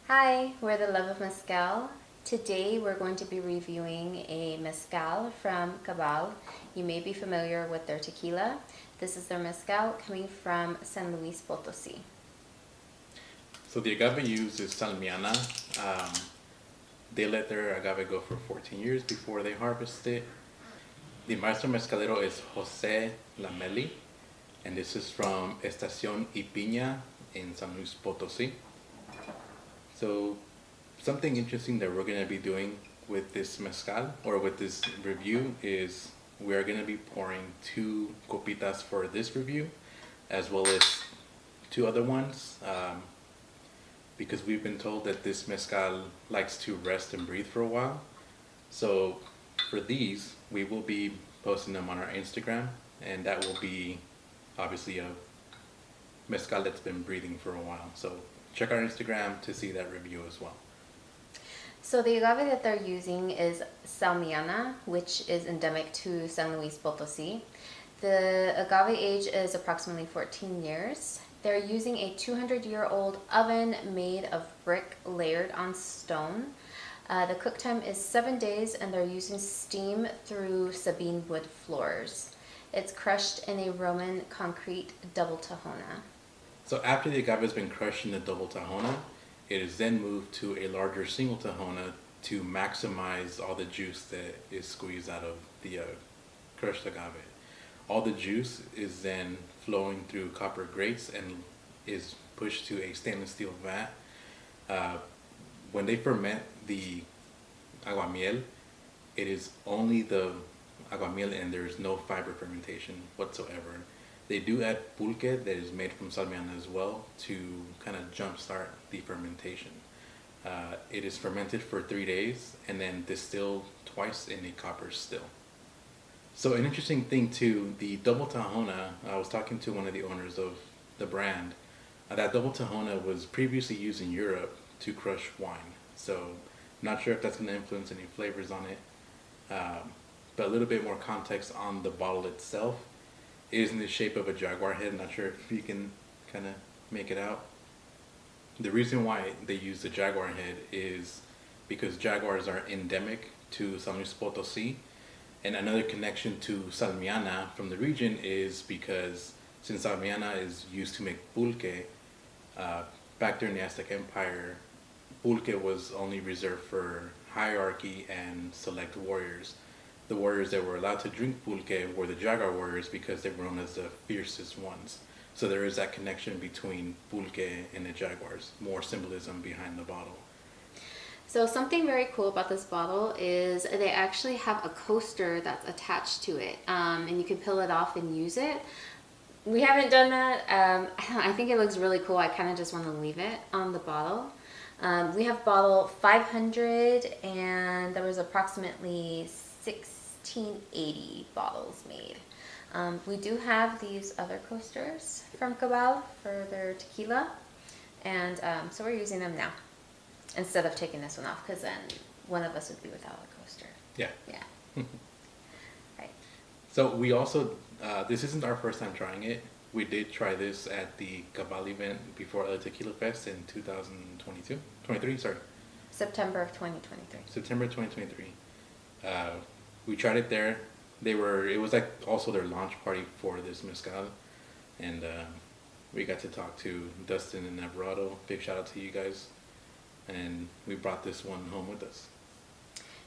Hi, we're the Love of Mezcal. Today we're going to be reviewing a mezcal from Cabal. You may be familiar with their tequila. This is their mezcal coming from San Luis Potosi. So the agave used is Salmiana. They let their agave go for 14 years before they harvest it. The maestro mezcalero is Jose Lameli, and this is from Estación y Piña in San Luis Potosi. So something interesting that we're going to be doing with this mezcal or with this review is we are going to be pouring two copitas for this review as well as two other ones because we've been told that this mezcal likes to rest and breathe for a while. So for these, we will be posting them on our Instagram, and that will be obviously a mezcal that's been breathing for a while. So check our Instagram to see that review as well. So the agave that they're using is Salmiana, which is endemic to San Luis Potosi. The agave age is approximately 14 years. They're using a 200-year-old oven made of brick layered on stone. The cook time is 7 days, and they're using steam through Sabine wood floors. It's crushed in a Roman concrete double tahona. So after the agave has been crushed in the double tahona, it is then moved to a larger single tahona to maximize all the juice that is squeezed out of the crushed agave. All the juice is then flowing through copper grates and is pushed to a stainless steel vat. Uh, when they ferment the aguamiel, it is only the aguamiel and there is no fiber fermentation whatsoever. They do add pulque that is made from salmiana as well to kind of jumpstart the fermentation. It is fermented for 3 days and then distilled twice in a copper still. So an interesting thing too, the double tahona, I was talking to one of the owners of the brand. That double tahona was previously used in Europe to crush wine. So not sure if that's going to influence any flavors on it. But a little bit more context on the bottle itself. It is in the shape of a jaguar head. Not sure if you can kind of make it out. The reason why they use the jaguar head is because jaguars are endemic to San Luis Potosi. And another connection to Salmiana from the region is because since Salmiana is used to make pulque, back during the Aztec Empire, pulque was only reserved for hierarchy and select warriors. The warriors that were allowed to drink pulque were the jaguar warriors because they were known as the fiercest ones. So there is that connection between pulque and the jaguars, more symbolism behind the bottle. So something very cool about this bottle is they actually have a coaster that's attached to it, and you can peel it off and use it. We haven't done that. I think it looks really cool. I kind of just want to leave it on the bottle. We have bottle 500, and there was approximately 1680 bottles made. We do have these other coasters from Cabal for their tequila, and so we're using them now instead of taking this one off, because then one of us would be without a coaster. Yeah. Yeah. Right. So we also, this isn't our first time trying it. We did try this at the Cabal event before El Tequila Fest in 2022, 23, sorry. September of 2023. September 2023. We tried it there. It was like also their launch party for this mezcal. And we got to talk to Dustin and Everado. Big shout out to you guys. And we brought this one home with us.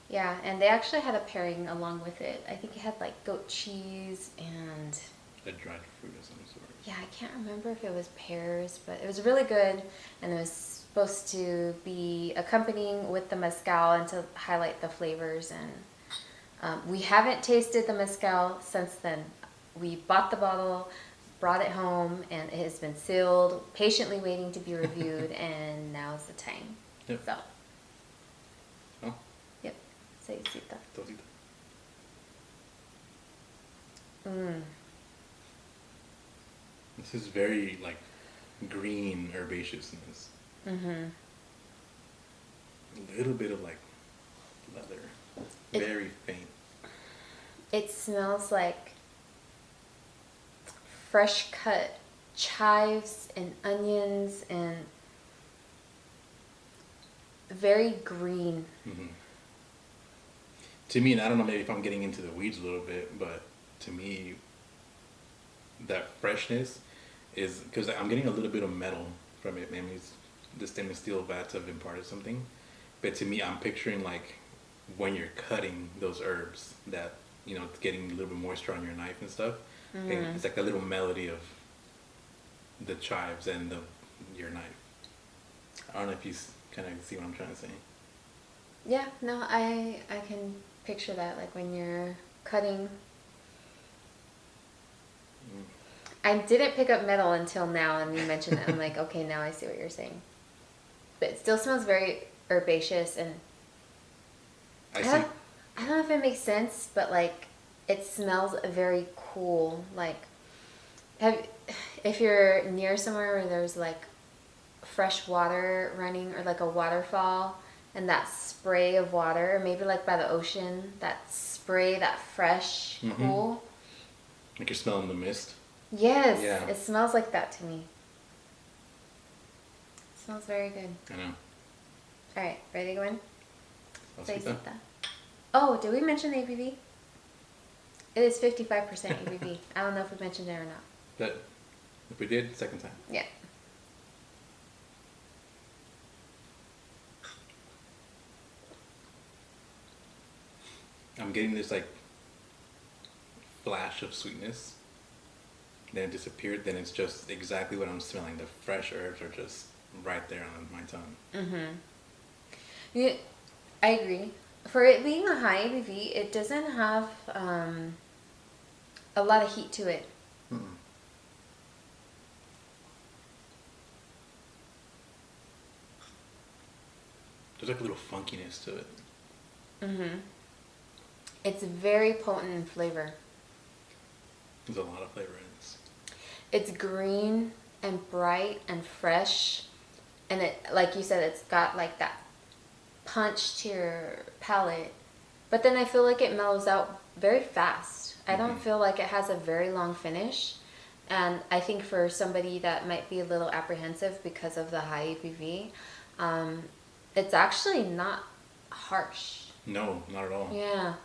Yeah, and they actually had a pairing along with it. I think it had like goat cheese and A dried fruit of some sort. yeah, I can't remember if it was pears, but it was really good, and it was supposed to be accompanying with the mezcal and to highlight the flavors. And we haven't tasted the mezcal since then. We bought the bottle, brought it home, and it has been sealed, patiently waiting to be reviewed, and now's the time. Yep. So, Oh, yep, seisita. Tosita. This is very like green herbaceousness. Mm-hmm. A little bit of like leather. Very faint. It smells like fresh cut chives and onions and very green. Mm-hmm. To me, and I don't know, maybe if I'm getting into the weeds a little bit, but to me, that freshness is because I'm getting a little bit of metal from it. Maybe it's the stainless steel vats have imparted something, but to me, I'm picturing like when you're cutting those herbs that it's getting a little bit moisture on your knife and stuff. And it's like the little melody of the chives and your knife. I don't know if you kind of see what I'm trying to say. Yeah, no, I can picture that, like when you're cutting. I didn't pick up metal until now, and you mentioned it. I'm like, okay, now I see what you're saying. But it still smells very herbaceous, and I see. I don't know if it makes sense, but like it smells very cool. Like, if you're near somewhere where there's like fresh water running or like a waterfall, and that spray of water, maybe like by the ocean, that spray, that fresh, cool. Like you're smelling the mist. Yes, Yeah. it smells like that to me. It smells very good. I know. All right, ready to go in? Salsita. Oh, did we mention the ABV? It is 55% ABV. I don't know if we mentioned it or not. But if we did, second time. Yeah. I'm getting this like flash of sweetness. Then it disappeared. Then it's just exactly what I'm smelling. The fresh herbs are just right there on my tongue. Yeah, I agree. For it being a high ABV, it doesn't have a lot of heat to it. There's like a little funkiness to it. It's very potent in flavor. There's a lot of flavor in this. It's green and bright and fresh, and it, like you said, it's got like that punch to your palate. But then I feel like it mellows out very fast. I don't feel like it has a very long finish. And I think for somebody that might be a little apprehensive because of the high ABV, it's actually not harsh. No, not at all. Yeah.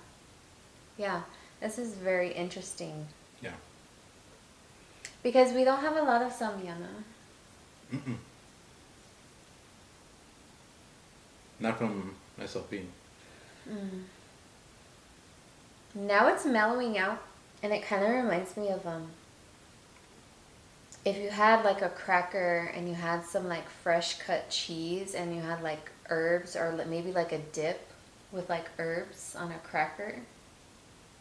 Yeah. This is very interesting. Yeah. Because we don't have a lot of Salmiana. Not from SLP. Now it's mellowing out, and it kind of reminds me of if you had like a cracker and you had some like fresh cut cheese and you had like herbs or maybe like a dip with like herbs on a cracker.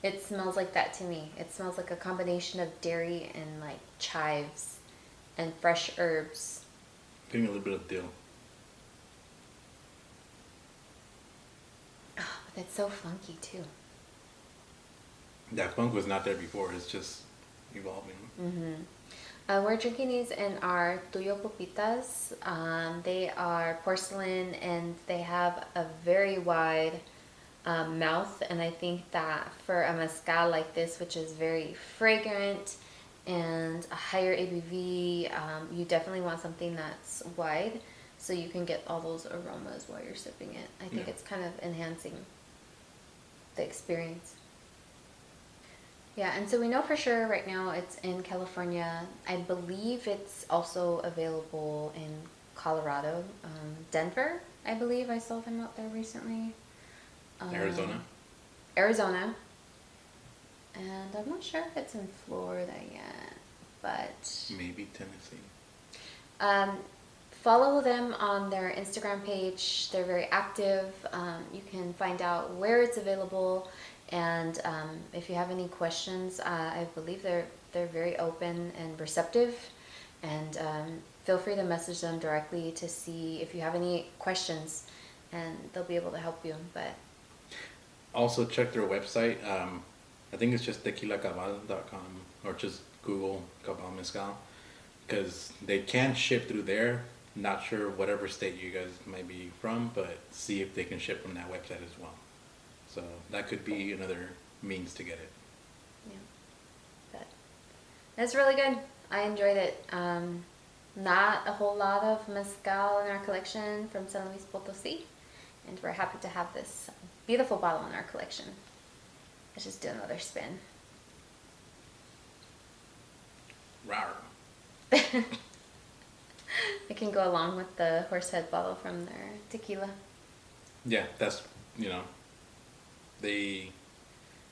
It smells like that to me. It smells like a combination of dairy and like chives and fresh herbs. Getting a little bit of dill. Oh, but that's so funky too. That funk was not there before. It's just evolving. We're drinking these in our Tuyo Pupitas. They are porcelain and they have a very wide mouth, and I think that for a mezcal like this, which is very fragrant and a higher ABV, you definitely want something that's wide so you can get all those aromas while you're sipping it. I think it's kind of enhancing the experience. Yeah, and so we know for sure right now it's in California. I believe it's also available in Colorado. Denver, I believe I saw them out there recently. Arizona. And I'm not sure if it's in Florida yet, but... Maybe Tennessee. Follow them on their Instagram page. They're very active. You can find out where it's available. And if you have any questions, I believe they're very open and receptive. And feel free to message them directly to see if you have any questions, and they'll be able to help you. But also check their website. I think it's just tequilacabal.com, or just Google Cabal Mezcal, because they can ship through there. Not sure whatever state you guys might be from, but see if they can ship from that website as well. So that could be another means to get it. Yeah, but it's really good. I enjoyed it. Not a whole lot of mezcal in our collection from San Luis Potosi, And we're happy to have this beautiful bottle in our collection. Let's just do another spin. Rawr. It can go along with the Horsehead bottle from their tequila. Yeah, that's, you know,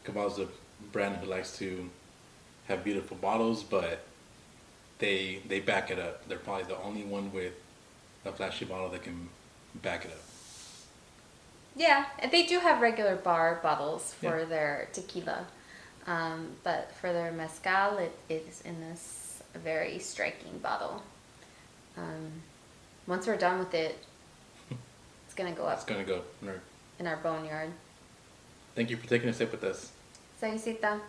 Cabal's a brand who likes to have beautiful bottles, but they back it up. They're probably the only one with a flashy bottle that can back it up. Yeah, and they do have regular bar bottles for Yeah. their tequila. But for their mezcal, it is in this very striking bottle. Once we're done with it, it's going to go It's up gonna go. in our boneyard. Thank you for taking a sip with us. Saludcita.